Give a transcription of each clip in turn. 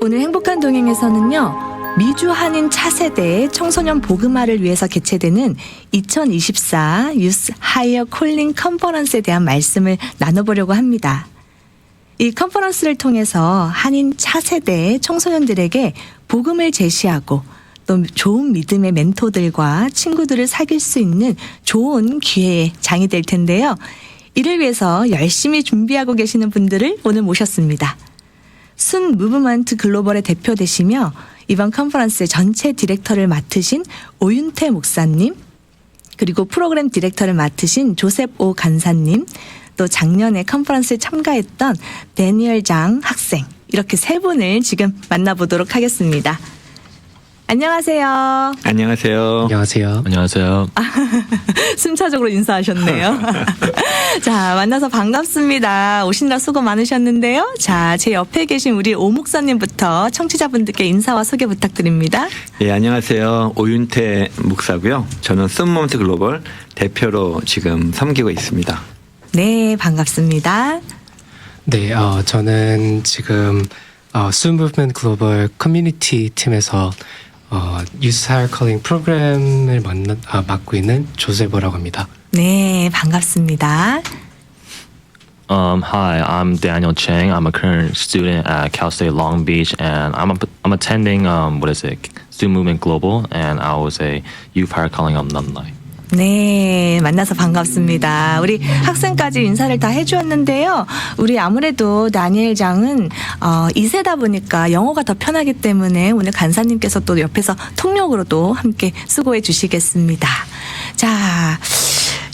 오늘 행복한 동행에서는요, 미주 한인 차세대의 청소년 복음화를 위해서 개최되는 2024 유스 하이어 콜링 컨퍼런스에 대한 말씀을 나눠보려고 합니다. 이 컨퍼런스를 통해서 한인 차세대의 청소년들에게 복음을 제시하고 또 좋은 믿음의 멘토들과 친구들을 사귈 수 있는 좋은 기회의 장이 될 텐데요. 이를 위해서 열심히 준비하고 계시는 분들을 오늘 모셨습니다. 순 무브먼트 글로벌의 대표 되시며 이번 컨퍼런스의 전체 디렉터를 맡으신 오윤태 목사님, 그리고 프로그램 디렉터를 맡으신 조셉 오 간사님, 또 작년에 컨퍼런스에 참가했던 데니얼 장 학생, 이렇게 세 분을 지금 만나보도록 하겠습니다. 안녕하세요. 안녕하세요. 안녕하세요. 안녕하세요. 순차적으로 인사하셨네요. 자, 만나서 반갑습니다. 오신다 수고 많으셨는데요. 자, 제 옆에 계신 우리 오 목사님부터 청취자분들께 인사와 소개 부탁드립니다. 예, 안녕하세요. 오윤태 목사고요. 저는 순모먼트 글로벌 대표로 지금 섬기고 있습니다. 네, 반갑습니다. 네, 저는 지금 Soon Movement 글로벌 커뮤니티 팀에서 Youth Hire Calling 프로그램을 맡고 있는 조세보라고 합니다. 네, 반갑습니다. Hi, I'm Daniel Chang. I'm a current student at Cal State Long Beach, and I'm attending Student Movement Global, and I was a Youth Hire Calling alumni. 네, 만나서 반갑습니다. 우리 학생까지 인사를 다 해주었는데요. 우리 아무래도 다니엘 장은 2세다 보니까 영어가 더 편하기 때문에 오늘 간사님께서 또 옆에서 통역으로도 함께 수고해 주시겠습니다. 자,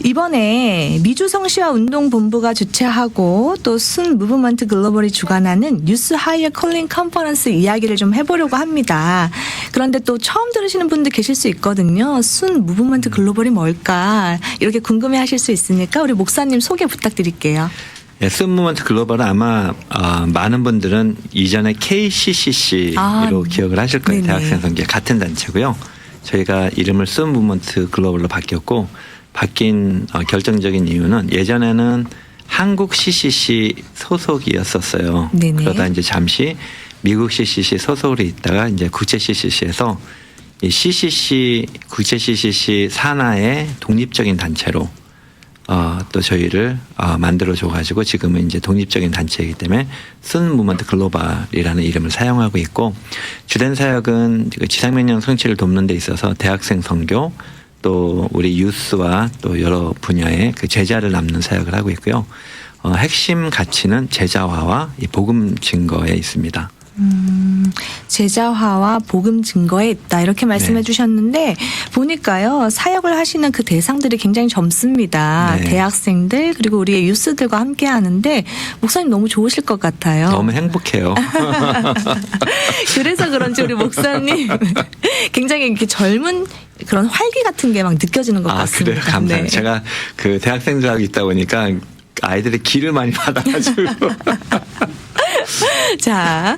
이번에 미주 성시화 운동본부가 주최하고 또 순 무브먼트 글로벌이 주관하는 유스 하이어 콜링 컨퍼런스 이야기를 좀 해보려고 합니다. 그런데 또 처음 들으시는 분들 계실 수 있거든요. 순 무브먼트 글로벌이 뭘까 이렇게 궁금해하실 수 있으니까 우리 목사님 소개 부탁드릴게요. 예, 순모먼트 글로벌은 아마 많은 분들은 이전에 KCCC로 기억을 하실 거예요. 네네. 대학생 선교 같은 단체고요. 저희가 이름을 순모먼트 글로벌로 바뀌었고, 바뀐 결정적인 이유는 예전에는 한국 CCC 소속이었었어요. 네네. 그러다 이제 잠시 미국 CCC 소속으로 있다가 이제 국제 CCC에서 이 CCC 국제 CCC 산하의 독립적인 단체로 또 저희를 만들어 줘가지고 지금은 이제 독립적인 단체이기 때문에 순 무브먼트 글로벌이라는 이름을 사용하고 있고, 주된 사역은 지상명령 성취를 돕는 데 있어서 대학생 선교, 또 우리 유스와 또 여러 분야의 그 제자를 남는 사역을 하고 있고요. 핵심 가치는 제자화와 이 복음 증거에 있습니다. 제자화와 복음 증거에 있다 이렇게 말씀해 네. 주셨는데 보니까요, 사역을 하시는 그 대상들이 굉장히 젊습니다. 네. 대학생들 그리고 우리의 유스들과 함께 하는데 목사님 너무 좋으실 것 같아요. 너무 행복해요. 그래서 그런지 우리 목사님 굉장히 이렇게 젊은 그런 활기 같은 게 막 느껴지는 것 같습니다. 그래요? 감사합니다. 네. 제가 그 대학생들하고 있다 보니까 아이들의 기를 많이 받아가지고. 자,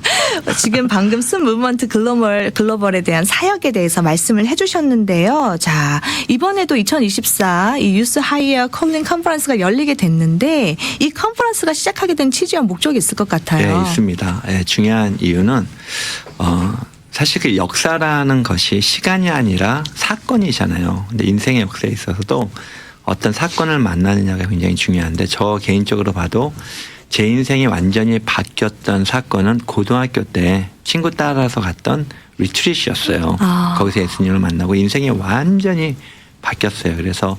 지금 방금 순 무브먼트 글로벌에 대한 사역에 대해서 말씀을 해주셨는데요. 자, 이번에도 2024 이 유스 하이어 콜링 컨퍼런스가 열리게 됐는데 이 컨퍼런스가 시작하게 된 취지와 목적이 있을 것 같아요. 네, 있습니다. 네, 중요한 이유는 사실 그 역사라는 것이 시간이 아니라 사건이잖아요. 근데 인생의 역사에 있어서도 어떤 사건을 만나느냐가 굉장히 중요한데, 저 개인적으로 봐도 제 인생이 완전히 바뀌었던 사건은 고등학교 때 친구 따라서 갔던 리트릿이었어요. 거기서 예수님을 만나고 인생이 완전히 바뀌었어요. 그래서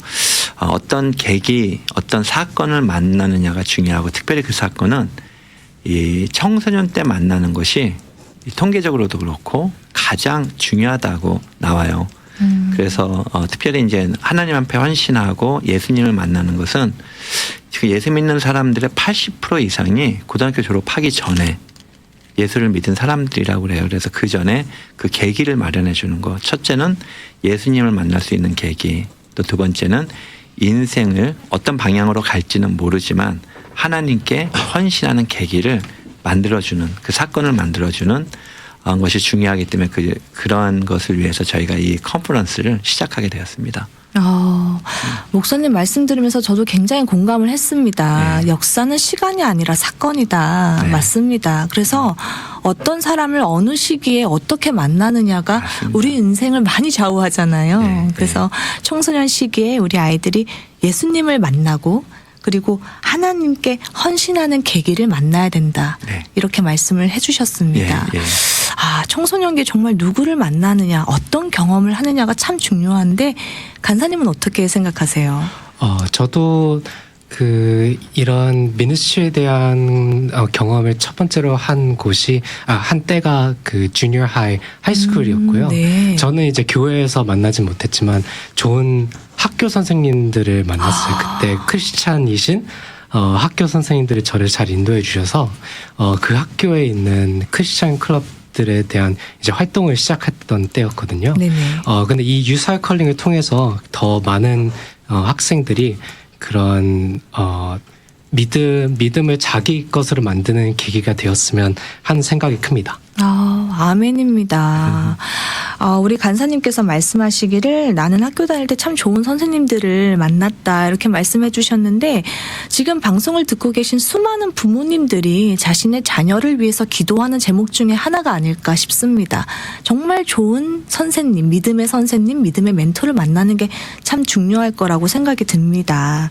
어떤 계기, 어떤 사건을 만나느냐가 중요하고, 특별히 그 사건은 이 청소년 때 만나는 것이 통계적으로도 그렇고 가장 중요하다고 나와요. 그래서 특별히 이제 하나님 앞에 헌신하고 예수님을 만나는 것은 지금 예수 믿는 사람들의 80% 이상이 고등학교 졸업하기 전에 예수를 믿은 사람들이라고 그래요. 그래서 그 전에 그 계기를 마련해 주는 거. 첫째는 예수님을 만날 수 있는 계기. 또 두 번째는 인생을 어떤 방향으로 갈지는 모르지만 하나님께 헌신하는 계기를 만들어주는, 그 사건을 만들어주는 것이 중요하기 때문에 그러한 것을 위해서 저희가 이 컨퍼런스를 시작하게 되었습니다. 목사님 말씀 들으면서 저도 굉장히 공감을 했습니다. 네. 역사는 시간이 아니라 사건이다. 네. 맞습니다. 그래서 어떤 사람을 어느 시기에 어떻게 만나느냐가 맞습니다. 우리 인생을 많이 좌우하잖아요. 네, 그래서 청소년 시기에 우리 아이들이 예수님을 만나고 그리고 하나님께 헌신하는 계기를 만나야 된다. 네. 이렇게 말씀을 해주셨습니다. 예, 예. 청소년기에 정말 누구를 만나느냐, 어떤 경험을 하느냐가 참 중요한데 간사님은 어떻게 생각하세요? 저도 이런 미니스트리에 대한 경험을 첫 번째로 한 곳이 한때가 주니어 하이스쿨이었고요. 네. 저는 이제 교회에서 만나진 못했지만 좋은 학교 선생님들을 만났어요. 그때 크리스찬이신 학교 선생님들이 저를 잘 인도해 주셔서 그 학교에 있는 크리스찬 클럽들에 대한 이제 활동을 시작했던 때였거든요. 네네. 근데 이 유사할 컬링을 통해서 더 많은 학생들이 그런 믿음을 자기 것으로 만드는 계기가 되었으면 하는 생각이 큽니다. 아멘입니다. 우리 간사님께서 말씀하시기를 나는 학교 다닐 때 참 좋은 선생님들을 만났다 이렇게 말씀해 주셨는데 지금 방송을 듣고 계신 수많은 부모님들이 자신의 자녀를 위해서 기도하는 제목 중에 하나가 아닐까 싶습니다. 정말 좋은 선생님, 믿음의 멘토를 만나는 게 참 중요할 거라고 생각이 듭니다.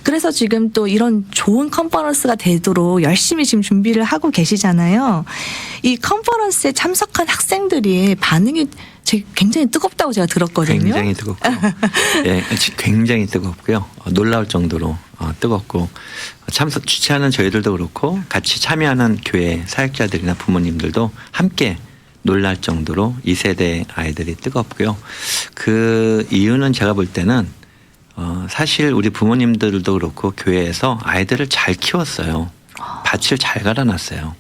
그래서 지금 또 이런 좋은 컨퍼런스가 되도록 열심히 지금 준비를 하고 계시잖아요. 이 컨퍼런스에 참석한 학생들이 반응이 굉장히 뜨겁다고 제가 들었거든요. 굉장히 뜨겁고, 예, 굉장히 뜨겁고요. 놀라울 정도로 뜨겁고 주최하는 저희들도 그렇고 같이 참여하는 교회 사역자들이나 부모님들도 함께 놀랄 정도로 이 세대 아이들이 뜨겁고요. 그 이유는 제가 볼 때는 사실 우리 부모님들도 그렇고 교회에서 아이들을 잘 키웠어요. 밭을 잘 갈아놨어요.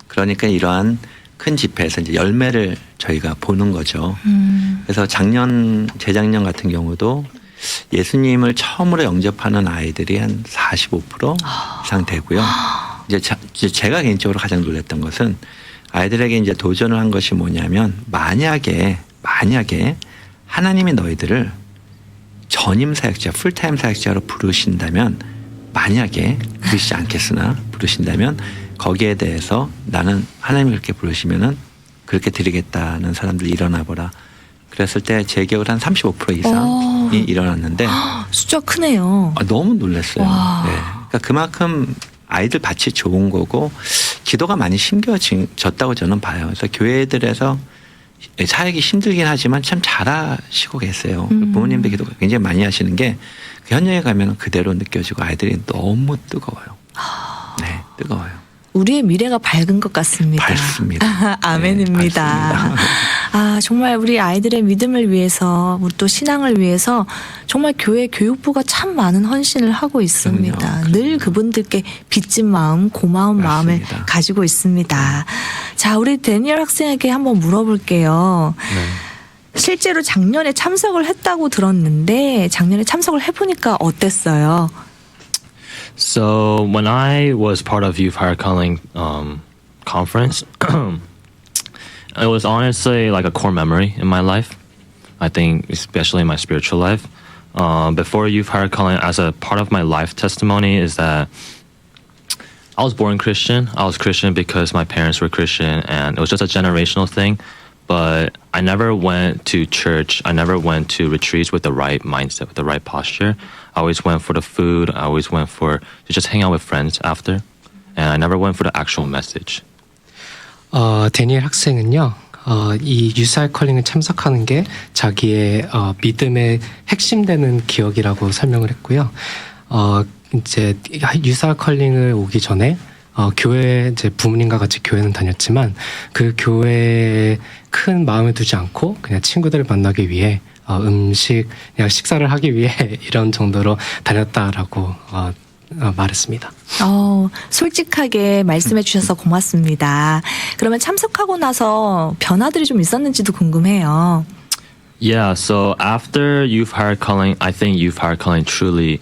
그러니까 이러한 큰 집회에서 이제 열매를 저희가 보는 거죠. 그래서 재작년 같은 경우도 예수님을 처음으로 영접하는 아이들이 한 45% 이상 되고요. 이제 제가 개인적으로 가장 놀랐던 것은 아이들에게 이제 도전을 한 것이 뭐냐면 만약에 하나님이 너희들을 전임 사역자, 풀타임 사역자로 부르신다면 만약에 그러시지 않겠으나 부르신다면 거기에 대해서 나는 하나님이 그렇게 부르시면은 그렇게 드리겠다는 사람들이 일어나 보라. 그랬을 때 제 기억으로 한 35% 이상이 일어났는데 숫자 크네요. 너무 놀랐어요. 네. 그러니까 그만큼 아이들 밭이 좋은 거고 기도가 많이 심겨졌다고 저는 봐요. 그래서 교회들에서 사역이 힘들긴 하지만 참 잘하시고 계세요. 부모님들 기도 굉장히 많이 하시는 게 현장에 가면 그대로 느껴지고 아이들이 너무 뜨거워요. 네, 뜨거워요. 우리의 미래가 밝은 것 같습니다. 밝습니다. 아멘입니다. 네, 밝습니다. 정말 우리 아이들의 믿음을 위해서, 우리 또 신앙을 위해서 정말 교회 교육부가 참 많은 헌신을 하고 있습니다. 그럼요. 늘 그분들께 빚진 마음, 고마운 마음을 맞습니다. 가지고 있습니다. 자, 우리 데니얼 학생에게 한번 물어볼게요. 실제로 작년에 참석을 했다고 들었는데 작년에 참석을 해보니까 어땠어요? So when I was part of Youth Higher Calling conference, it was honestly like a core memory in my life. I think especially in my spiritual life. Before Youth Higher Calling, as a part of my life testimony, is that I was born Christian. I was Christian because my parents were Christian, and it was just a generational thing. But I never went to church. I never went to retreats with the right mindset, with the right posture. I always went for the food. I always went to just hang out with friends after. And I never went for the actual message. 데니엘 학생은요, 이 유사할 컬링을 참석하는 게 자기의 믿음의 핵심되는 기억이라고 설명을 했고요. 이제 유사할 컬링을 오기 전에 교회 이제 부모님과 같이 교회는 다녔지만 그 교회에 큰 마음을 두지 않고 그냥 친구들을 만나기 위해 그냥 식사를 하기 위해 이런 정도로 다녔다라고 말했습니다. 솔직하게 말씀해 주셔서 고맙습니다. 그러면 참석하고 나서 변화들이 좀 있었는지도 궁금해요. Yeah, so after Youth Higher Calling, I think Youth Higher Calling truly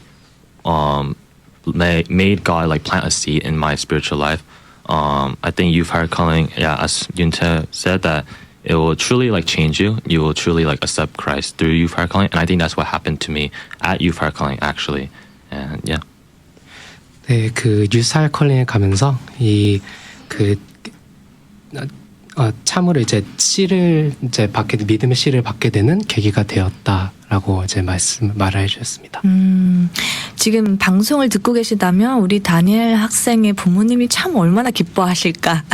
made God like plant a seed in my spiritual life. I think Youth Higher Calling, yeah, as Yunte said, that it will truly like change you. You will truly like accept Christ through youth fire calling, and I think that's what happened to me at youth fire calling actually. And yeah. 네, 그 유사할 컬링에 가면서 참으로 이제 씨를 이제 믿음의 씨를 받게 되는 계기가 되었다라고 이제 말을 해주셨습니다. 지금 방송을 듣고 계시다면 우리 다니엘 학생의 부모님이 참 얼마나 기뻐하실까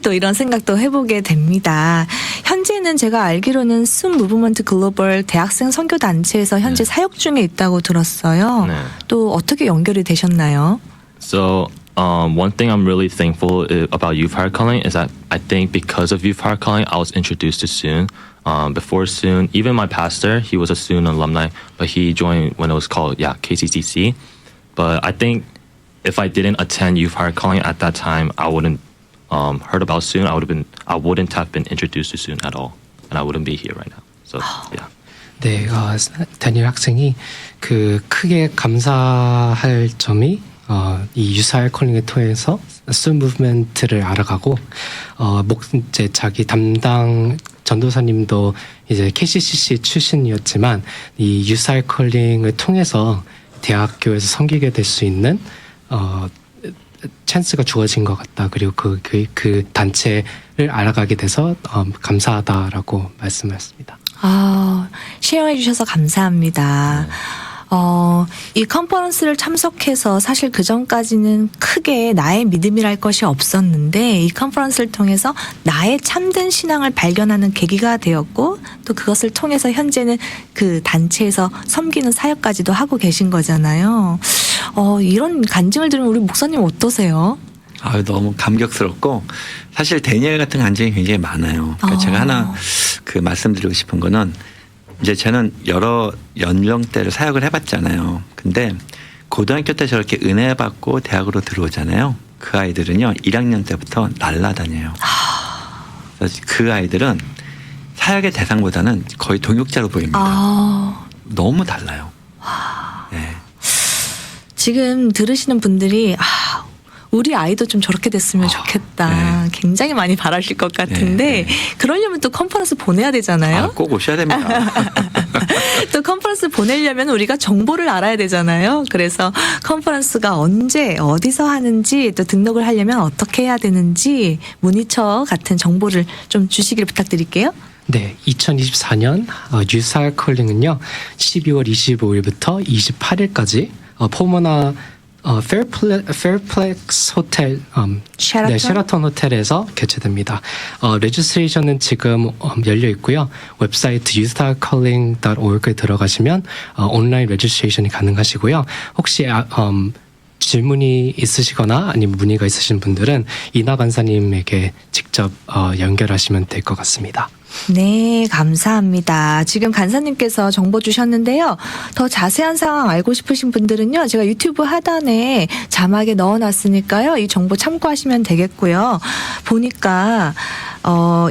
또 이런 생각도 해보게 됩니다. 현재는 제가 알기로는 순 무브먼트 글로벌 대학생 선교 단체에서 현재 사역 중에 있다고 들었어요. 네. 또 어떻게 연결이 되셨나요? So one thing I'm really thankful about Youth Fire Calling is that I think because of Youth Fire Calling, I was introduced to Soon. Before Soon, even my pastor, he was a Soon alumni, but he joined when it was called KCCC. But I think if I didn't attend Youth Fire Calling at that time, I wouldn't heard about Soon. I wouldn't have been introduced to Soon at all, and I wouldn't be here right now. So yeah. 네, 다니엘 학생이 그 크게 감사할 점이 이 유사할 컬링을 통해서 순 무브먼트를 알아가고 이제 자기 담당 전도사님도 이제 KCCC 출신이었지만 이 유사할 컬링을 통해서 대학교에서 섬기게 될 수 있는 찬스가 주어진 것 같다. 그리고 그 단체를 알아가게 돼서 감사하다라고 말씀하셨습니다. 쉐어해 주셔서 감사합니다. 이 컨퍼런스를 참석해서 사실 그 전까지는 크게 나의 믿음이랄 것이 없었는데 이 컨퍼런스를 통해서 나의 참된 신앙을 발견하는 계기가 되었고 또 그것을 통해서 현재는 그 단체에서 섬기는 사역까지도 하고 계신 거잖아요. 이런 간증을 들으면 우리 목사님 어떠세요? 너무 감격스럽고 사실 다니엘 같은 간증이 굉장히 많아요. 그러니까 제가 하나 그 말씀드리고 싶은 거는 이제 저는 여러 연령대를 사역을 해봤잖아요. 근데 고등학교 때 저렇게 은혜 받고 대학으로 들어오잖아요. 그 아이들은요 1학년 때부터 날라다녀요. 그래서 그 아이들은 사역의 대상보다는 거의 동역자로 보입니다. 너무 달라요. 네. 지금 들으시는 분들이 우리 아이도 좀 저렇게 됐으면 좋겠다. 네. 굉장히 많이 바라실 것 같은데 네. 그러려면 또 컨퍼런스 보내야 되잖아요. 꼭 오셔야 됩니다. 또 컨퍼런스 보내려면 우리가 정보를 알아야 되잖아요. 그래서 컨퍼런스가 언제 어디서 하는지 또 등록을 하려면 어떻게 해야 되는지 모니처 같은 정보를 좀 주시길 부탁드릴게요. 네, 2024년 유사할 컬링은요 12월 25일부터 28일까지 포모나 페어플렉스 호텔, 셰라톤 호텔에서 개최됩니다. 레지스트레이션은 지금 열려 있고요. 웹사이트 youthcalling.org에 들어가시면 온라인 레지스트레이션이 가능하시고요. 혹시 질문이 있으시거나 아니면 문의가 있으신 분들은 이나 간사님에게 직접 연결하시면 될 것 같습니다. 네, 감사합니다. 지금 간사님께서 정보 주셨는데요. 더 자세한 상황 알고 싶으신 분들은요. 제가 유튜브 하단에 자막에 넣어놨으니까요. 이 정보 참고하시면 되겠고요. 보니까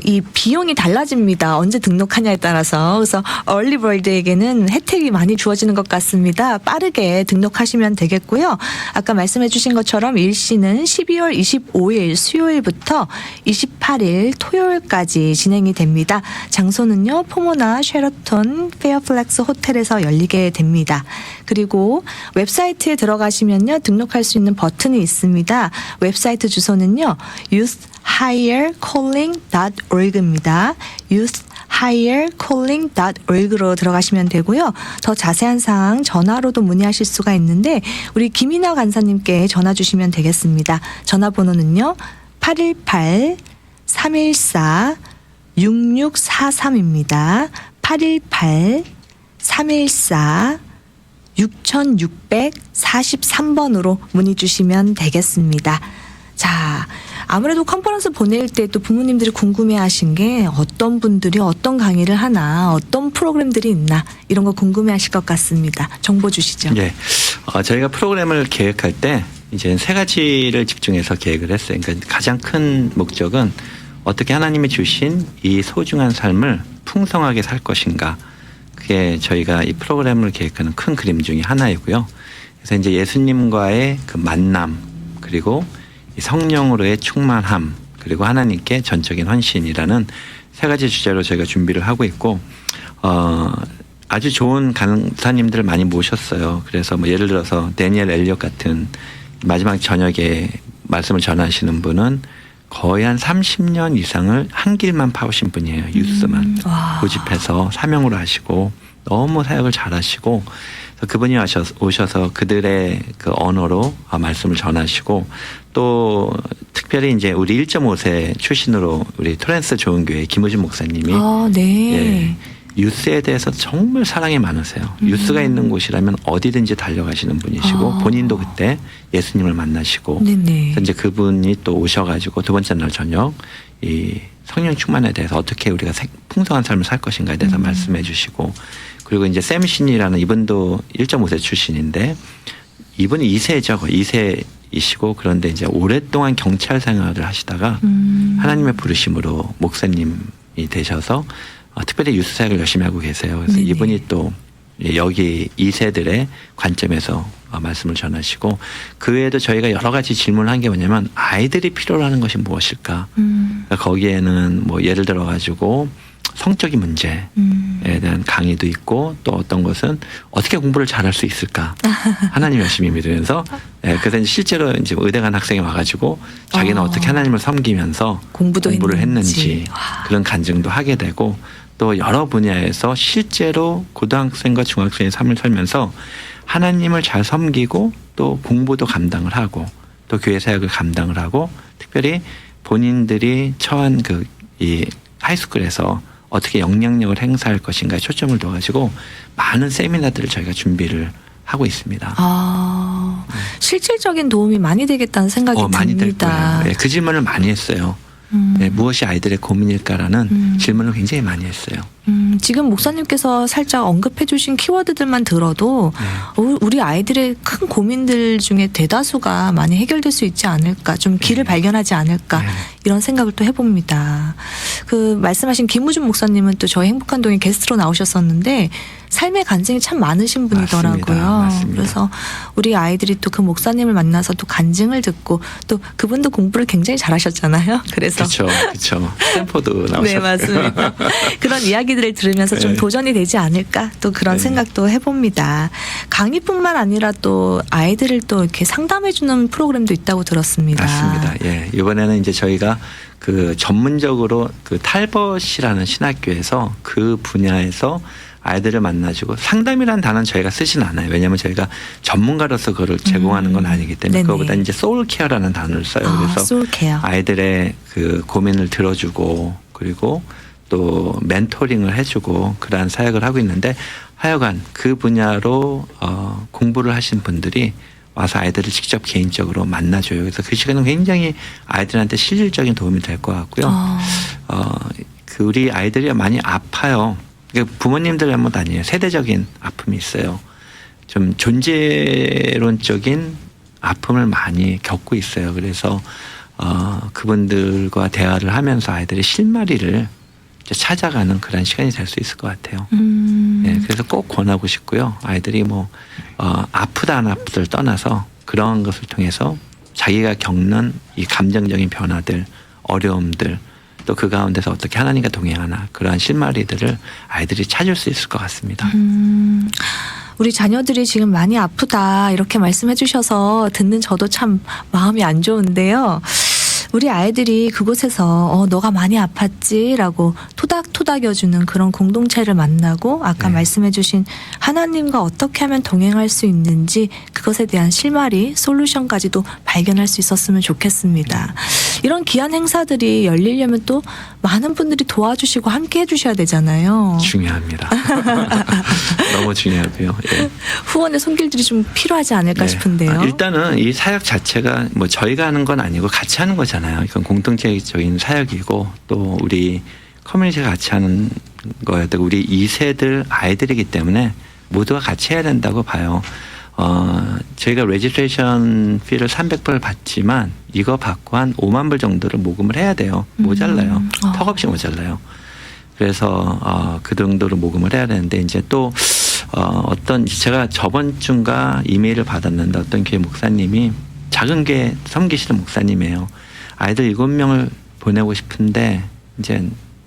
이 비용이 달라집니다. 언제 등록하냐에 따라서. 그래서 얼리버드에게는 혜택이 많이 주어지는 것 같습니다. 빠르게 등록하시면 되겠고요. 아까 말씀해 주신 것처럼 일시는 12월 25일 수요일부터 28일 토요일까지 진행이 됩니다. 장소는요. 포모나 셰러톤 페어플렉스 호텔에서 열리게 됩니다. 그리고 웹사이트에 들어가시면요. 등록할 수 있는 버튼이 있습니다. 웹사이트 주소는요. youthhighercalling.org입니다. youthhighercalling.org로 들어가시면 되고요. 더 자세한 사항 전화로도 문의하실 수가 있는데 우리 김이나 간사님께 전화 주시면 되겠습니다. 전화번호는요. 818-314-6643입니다. 818-314-6643번으로 문의 주시면 되겠습니다. 자, 아무래도 컨퍼런스 보낼 때 또 부모님들이 궁금해하신 게 어떤 분들이 어떤 강의를 하나, 어떤 프로그램들이 있나 이런 거 궁금해하실 것 같습니다. 정보 주시죠. 네, 저희가 프로그램을 계획할 때 이제 세 가지를 집중해서 계획을 했어요. 그러니까 가장 큰 목적은 어떻게 하나님이 주신 이 소중한 삶을 풍성하게 살 것인가. 그게 저희가 이 프로그램을 계획하는 큰 그림 중에 하나이고요. 그래서 이제 예수님과의 그 만남 그리고 이 성령으로의 충만함 그리고 하나님께 전적인 헌신이라는 세 가지 주제로 저희가 준비를 하고 있고 아주 좋은 강사님들을 많이 모셨어요. 그래서 뭐 예를 들어서 데니엘 엘리엇 같은 마지막 저녁에 말씀을 전하시는 분은 거의 한 30년 이상을 한 길만 파오신 분이에요. 뉴스만 고집해서 사명으로 하시고 너무 사역을 잘하시고 그분이 오셔서 그들의 그 언어로 말씀을 전하시고 또 특별히 이제 우리 1.5세 출신으로 우리 토렌스 좋은교회 김우진 목사님이 네. 예, 유스에 대해서 정말 사랑이 많으세요. 유스가 있는 곳이라면 어디든지 달려가시는 분이시고 본인도 그때 예수님을 만나시고 네네. 그래서 이제 그분이 또 오셔가지고 두 번째 날 저녁 이 성령 충만에 대해서 어떻게 우리가 풍성한 삶을 살 것인가에 대해서 말씀해 주시고 그리고 이제 샘 신이라는 이분도 1.5세 출신인데 이분이 2세죠. 2세이시고 그런데 이제 오랫동안 경찰 생활을 하시다가 하나님의 부르심으로 목사님이 되셔서 특별히 유스 사역을 열심히 하고 계세요. 그래서 네네. 이분이 또 여기 2세들의 관점에서 말씀을 전하시고 그 외에도 저희가 여러 가지 질문을 한 게 뭐냐면 아이들이 필요로 하는 것이 무엇일까? 그러니까 거기에는 뭐 예를 들어 가지고 성적인 문제에 대한 강의도 있고 또 어떤 것은 어떻게 공부를 잘할 수 있을까? 하나님 열심히 믿으면서 그래서 이제 실제로 이제 의대 간 학생이 와가지고 자기는 어떻게 하나님을 섬기면서 공부를 했는지 그런 간증도 하게 되고 또 여러 분야에서 실제로 고등학생과 중학생의 삶을 살면서 하나님을 잘 섬기고 또 공부도 감당을 하고 또 교회 사역을 감당을 하고 특별히 본인들이 처한 이 하이스쿨에서 어떻게 영향력을 행사할 것인가에 초점을 둬가지고 많은 세미나들을 저희가 준비를 하고 있습니다. 실질적인 도움이 많이 되겠다는 생각이 많이 될 듭니다. 거예요. 네, 그 질문을 많이 했어요. 네, 무엇이 아이들의 고민일까라는 질문을 굉장히 많이 했어요. 지금 목사님께서 살짝 언급해 주신 키워드들만 들어도 우리 아이들의 큰 고민들 중에 대다수가 많이 해결될 수 있지 않을까, 좀 길을 발견하지 않을까 이런 생각을 또 해봅니다. 그 말씀하신 김우준 목사님은 또 저희 행복한 동에 게스트로 나오셨었는데 삶의 간증이 참 많으신 분이더라고요. 맞습니다. 그래서 우리 아이들이 또 그 목사님을 만나서 또 간증을 듣고 또 그분도 공부를 굉장히 잘하셨잖아요. 그래서 그렇죠. 스탠포드 나오셨어요. 네, 맞습니다. 그런 이야기들을 들으면서 좀 도전이 되지 않을까 또 그런 생각도 해봅니다. 강의뿐만 아니라 또 아이들을 또 이렇게 상담해주는 프로그램도 있다고 들었습니다. 맞습니다. 예, 이번에는 이제 저희가 그 전문적으로 그 탈벗이라는 신학교에서 그 분야에서 아이들을 만나주고 상담이라는 단어는 저희가 쓰진 않아요. 왜냐하면 저희가 전문가로서 그걸 제공하는 건 아니기 때문에 그거보다 이제 소울케어라는 단어를 써요. 그래서 소울케어. 아이들의 그 고민을 들어주고 그리고 또 멘토링을 해주고 그러한 사역을 하고 있는데 하여간 그 분야로 공부를 하신 분들이 와서 아이들을 직접 개인적으로 만나줘요. 그래서 그 시간은 굉장히 아이들한테 실질적인 도움이 될 것 같고요. 그 우리 아이들이 많이 아파요. 부모님들 잘못 아니에요. 세대적인 아픔이 있어요. 좀 존재론적인 아픔을 많이 겪고 있어요. 그래서 그분들과 대화를 하면서 아이들의 실마리를 찾아가는 그런 시간이 될 수 있을 것 같아요. 네, 그래서 꼭 권하고 싶고요. 아이들이 뭐 아프다 안 아프다를 떠나서 그러한 것을 통해서 자기가 겪는 이 감정적인 변화들, 어려움들 또 그 가운데서 어떻게 하나님과 동행하나 그러한 실마리들을 아이들이 찾을 수 있을 것 같습니다. 우리 자녀들이 지금 많이 아프다 이렇게 말씀해 주셔서 듣는 저도 참 마음이 안 좋은데요. 우리 아이들이 그곳에서 너가 많이 아팠지라고 토닥토닥여주는 그런 공동체를 만나고 아까 말씀해 주신 하나님과 어떻게 하면 동행할 수 있는지 그것에 대한 실마리, 솔루션까지도 발견할 수 있었으면 좋겠습니다. 이런 귀한 행사들이 열리려면 또 많은 분들이 도와주시고 함께 해주셔야 되잖아요. 중요합니다. 너무 중요하고요. 예. 후원의 손길들이 좀 필요하지 않을까 싶은데요. 일단은 이 사역 자체가 뭐 저희가 하는 건 아니고 같이 하는 거잖아요. 이건 공동체적인 사역이고 또 우리 커뮤니티가 같이 하는 거예요. 우리 2세들 아이들이기 때문에 모두가 같이 해야 된다고 봐요. 저희가 레지스트레이션 피를 300불 받지만 이거 받고 한 5만 불 정도를 모금을 해야 돼요. 모자라요. 턱없이 모자라요. 그래서 그 정도로 모금을 해야 되는데 이제 또 제가 저번 주인가 이메일을 받았는데 어떤 교회 목사님이 작은 교회 섬기시는 목사님이에요. 아이들 7명을 보내고 싶은데 이제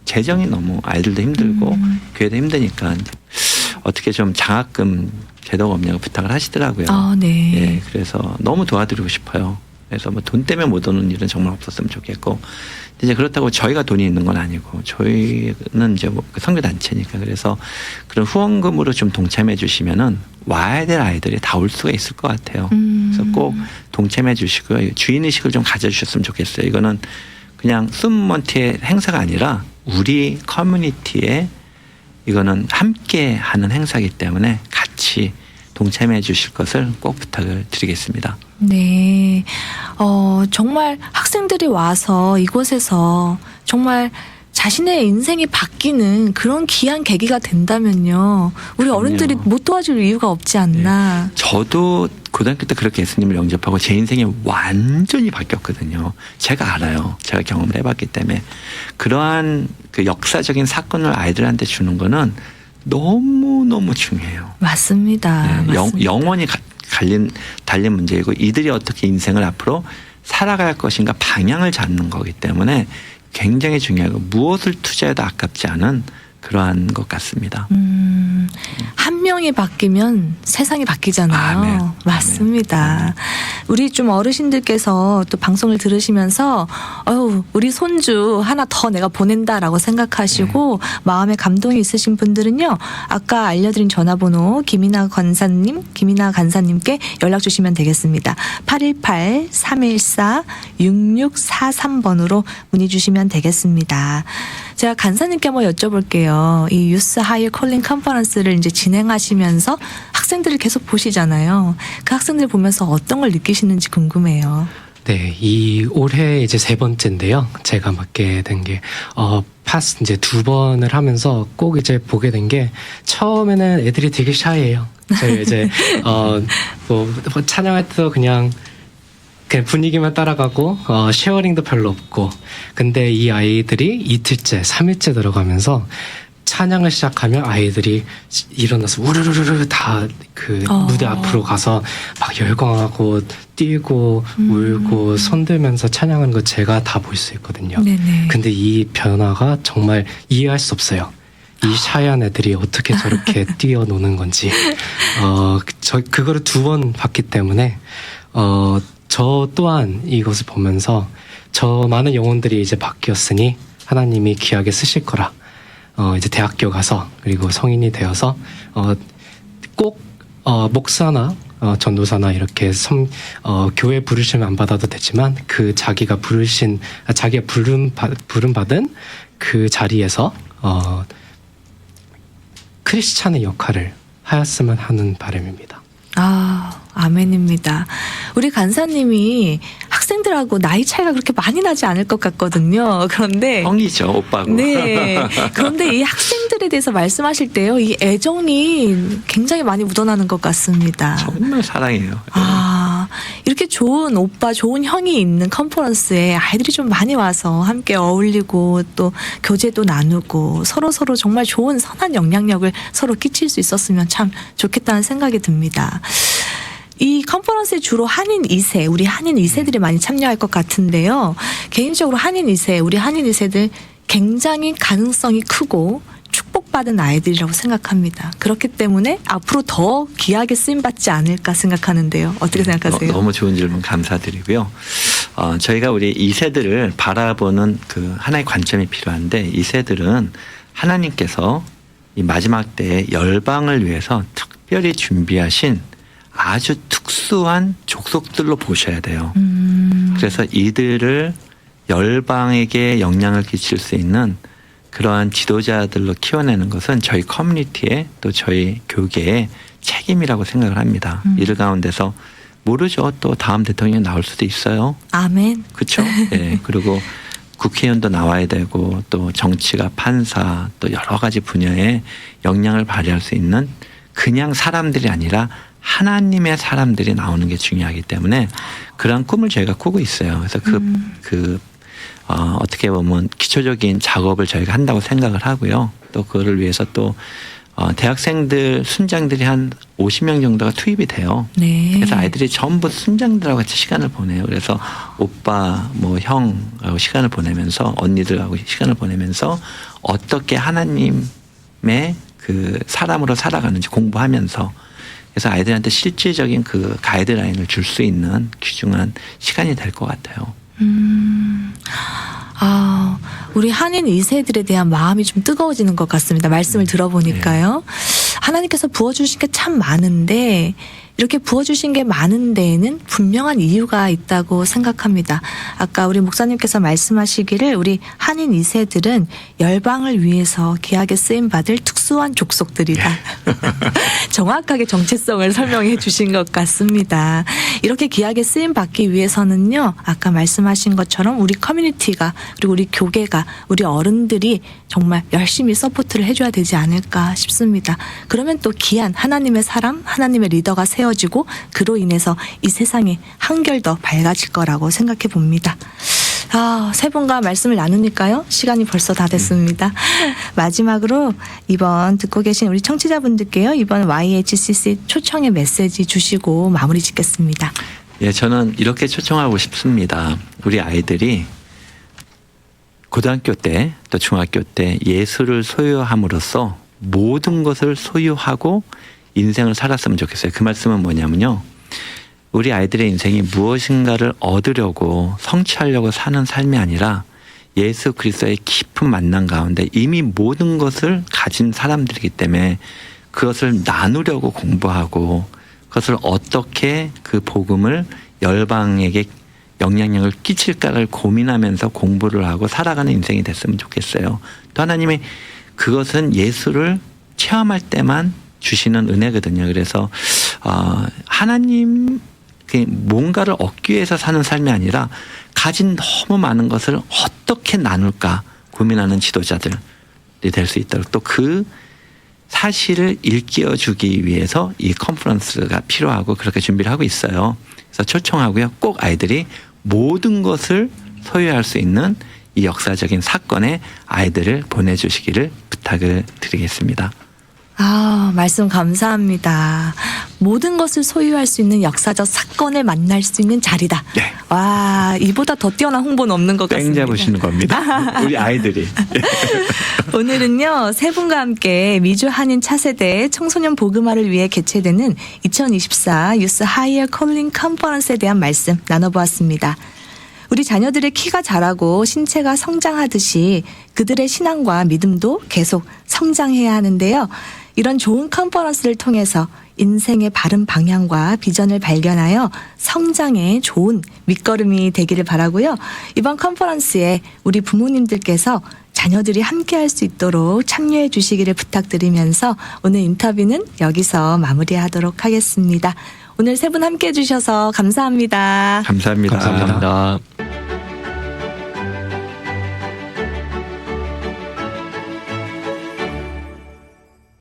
재정이 너무 아이들도 힘들고 교회도 힘드니까 어떻게 좀 장학금 제도가 없냐고 부탁을 하시더라고요. 아, 네. 예, 그래서 너무 도와드리고 싶어요. 그래서 뭐 돈 때문에 못 오는 일은 정말 없었으면 좋겠고, 이제 그렇다고 저희가 돈이 있는 건 아니고, 저희는 이제 뭐 선교 단체니까, 그래서 그런 후원금으로 좀 동참해 주시면은 와야 될 아이들이 다 올 수가 있을 것 같아요. 그래서 꼭 동참해 주시고요. 주인 의식을 좀 가져주셨으면 좋겠어요. 이거는 그냥 숨먼티의 행사가 아니라 우리 커뮤니티에 이거는 함께 하는 행사이기 때문에 같이 동참해 주실 것을 꼭 부탁을 드리겠습니다. 네. 정말 학생들이 와서 이곳에서 정말 자신의 인생이 바뀌는 그런 귀한 계기가 된다면요. 우리 어른들이 못 도와줄 이유가 없지 않나. 저도 고등학교 때 그렇게 예수님을 영접하고 제 인생이 완전히 바뀌었거든요. 제가 알아요. 제가 경험을 해봤기 때문에. 그러한 그 역사적인 사건을 아이들한테 주는 거는 너무너무 중요해요. 맞습니다. 네, 맞습니다. 영원히 달린 문제이고 이들이 어떻게 인생을 앞으로 살아갈 것인가 방향을 잡는 거기 때문에 굉장히 중요하고 무엇을 투자해도 아깝지 않은 그러한 것 같습니다. 한 명이 바뀌면 세상이 바뀌잖아요. 아멘. 맞습니다. 우리 좀 어르신들께서 또 방송을 들으시면서 우리 손주 하나 더 내가 보낸다라고 생각하시고 마음에 감동이 있으신 분들은요. 아까 알려드린 전화번호 김이나 간사님께 연락 주시면 되겠습니다. 818-314-6643번으로 문의 주시면 되겠습니다. 제가 간사님께 한번 여쭤볼게요. 이 유스 하이어 콜링 컨퍼런스를 이제 진행하시면서 학생들을 계속 보시잖아요. 그 학생들 보면서 어떤 걸 느끼시는지 궁금해요. 네, 이 올해 이제 3번째인데요. 제가 맡게 된 게, 파스 이제 2번을 하면서 꼭 이제 보게 된 게, 처음에는 애들이 되게 샤이해요. 저희 이제, 뭐 찬양할 때도 그냥 분위기만 따라가고, 쉐어링도 별로 없고, 근데 이 아이들이 이틀째, 3일째 들어가면서, 찬양을 시작하면 아이들이 일어나서 우르르르르 다 그 무대 앞으로 가서 막 열광하고 뛰고 울고 손들면서 찬양하는 거 제가 다 볼 수 있거든요. 네네. 근데 이 변화가 정말 이해할 수 없어요. 이 샤이한 애들이 어떻게 저렇게 뛰어노는 건지. 그거를 2번 봤기 때문에 저 또한 이것을 보면서 저 많은 영혼들이 이제 바뀌었으니 하나님이 귀하게 쓰실 거라. 이제 대학교 가서 그리고 성인이 되어서 꼭 목사나 전도사나 이렇게 교회 부르심 안 받아도 되지만 그 자기가 부름 받은 그 자리에서 크리스찬의 역할을 하였으면 하는 바람입니다. 아멘입니다. 우리 간사님이 학생들하고 나이 차이가 그렇게 많이 나지 않을 것 같거든요. 그런데 형이죠, 오빠고. 네. 그런데 이 학생들에 대해서 말씀하실 때요, 이 애정이 굉장히 많이 묻어나는 것 같습니다. 정말 사랑해요. 이렇게 좋은 오빠, 좋은 형이 있는 컨퍼런스에 아이들이 좀 많이 와서 함께 어울리고 또 교제도 나누고 서로 정말 좋은 선한 영향력을 서로 끼칠 수 있었으면 참 좋겠다는 생각이 듭니다. 이 컨퍼런스에 주로 한인 2세, 우리 한인 2세들이 많이 참여할 것 같은데요. 개인적으로 우리 한인 2세들 굉장히 가능성이 크고 축복받은 아이들이라고 생각합니다. 그렇기 때문에 앞으로 더 귀하게 쓰임받지 않을까 생각하는데요. 어떻게 생각하세요? 너무 좋은 질문 감사드리고요. 저희가 우리 2세들을 바라보는 그 하나의 관점이 필요한데 2세들은 하나님께서 이 마지막 때에 열방을 위해서 특별히 준비하신 아주 특수한 족속들로 보셔야 돼요. 그래서 이들을 열방에게 영향을 끼칠 수 있는 그러한 지도자들로 키워내는 것은 저희 커뮤니티에 또 저희 교계의 책임이라고 생각을 합니다. 이들 가운데서 모르죠. 또 다음 대통령이 나올 수도 있어요. 아멘. 그렇죠. 네. 그리고 국회의원도 나와야 되고 또 정치가 판사 또 여러 가지 분야에 영향을 발휘할 수 있는 그냥 사람들이 아니라 하나님의 사람들이 나오는 게 중요하기 때문에 그런 꿈을 저희가 꾸고 있어요. 그래서 어떻게 보면 기초적인 작업을 저희가 한다고 생각을 하고요. 또 그거를 위해서 또 대학생들 순장들이 한 50명 정도가 투입이 돼요. 네. 그래서 아이들이 전부 순장들하고 같이 시간을 보내요. 그래서 오빠, 뭐 형하고 시간을 보내면서 언니들하고 시간을 보내면서 어떻게 하나님의 그 사람으로 살아가는지 공부하면서 그래서 아이들한테 실질적인 그 가이드라인을 줄 수 있는 귀중한 시간이 될 것 같아요. 우리 한인 2세들에 대한 마음이 좀 뜨거워지는 것 같습니다. 말씀을 들어보니까요. 하나님께서 부어주신 게 참 많은데 이렇게 부어주신 게 많은 데에는 분명한 이유가 있다고 생각합니다. 아까 우리 목사님께서 말씀하시기를 우리 한인 2세들은 열방을 위해서 귀하게 쓰임받을 특수한 족속들이다. 정확하게 정체성을 설명해 주신 것 같습니다. 이렇게 귀하게 쓰임받기 위해서는요. 아까 말씀하신 것처럼 우리 커뮤니티가 그리고 우리 교계가 우리 어른들이 정말 열심히 서포트를 해줘야 되지 않을까 싶습니다. 그러면 또 귀한 하나님의 사람, 하나님의 리더가 세워지고 그로 인해서 이 세상이 한결 더 밝아질 거라고 생각해 봅니다. 세 분과 말씀을 나누니까요. 시간이 벌써 다 됐습니다. 마지막으로 이번 듣고 계신 우리 청취자분들께요. 이번 YHCC 초청의 메시지 주시고 마무리 짓겠습니다. 예, 저는 이렇게 초청하고 싶습니다. 우리 아이들이 고등학교 때 또 중학교 때 예수를 소유함으로써 모든 것을 소유하고 인생을 살았으면 좋겠어요. 그 말씀은 뭐냐면요. 우리 아이들의 인생이 무엇인가를 얻으려고 성취하려고 사는 삶이 아니라 예수 그리스도의 깊은 만남 가운데 이미 모든 것을 가진 사람들이기 때문에 그것을 나누려고 공부하고 그것을 어떻게 그 복음을 열방에게 영향력을 끼칠까를 고민하면서 공부를 하고 살아가는 인생이 됐으면 좋겠어요. 또 하나님이 그것은 예수를 체험할 때만 주시는 은혜거든요. 그래서 하나님 뭔가를 얻기 위해서 사는 삶이 아니라 가진 너무 많은 것을 어떻게 나눌까 고민하는 지도자들이 될 수 있도록 또 그 사실을 일깨워주기 위해서 이 컨퍼런스가 필요하고 그렇게 준비를 하고 있어요. 그래서 초청하고요. 꼭 아이들이 모든 것을 소유할 수 있는 이 역사적인 사건에 아이들을 보내주시기를 부탁을 드리겠습니다. 말씀 감사합니다. 모든 것을 소유할 수 있는 역사적 사건을 만날 수 있는 자리다. 네. 와, 이보다 더 뛰어난 홍보는 없는 것 땡 같습니다. 잡으시는 겁니다. 우리 아이들이. 오늘은요, 세 분과 함께 미주 한인 차세대 청소년 복음화를 위해 개최되는 2024 유스 하이어 콜링 컨퍼런스에 대한 말씀 나눠보았습니다. 우리 자녀들의 키가 자라고 신체가 성장하듯이 그들의 신앙과 믿음도 계속 성장해야 하는데요. 이런 좋은 컨퍼런스를 통해서 인생의 바른 방향과 비전을 발견하여 성장의 좋은 밑거름이 되기를 바라고요. 이번 컨퍼런스에 우리 부모님들께서 자녀들이 함께할 수 있도록 참여해 주시기를 부탁드리면서 오늘 인터뷰는 여기서 마무리하도록 하겠습니다. 오늘 세 분 함께해 주셔서 감사합니다. 감사합니다. 감사합니다.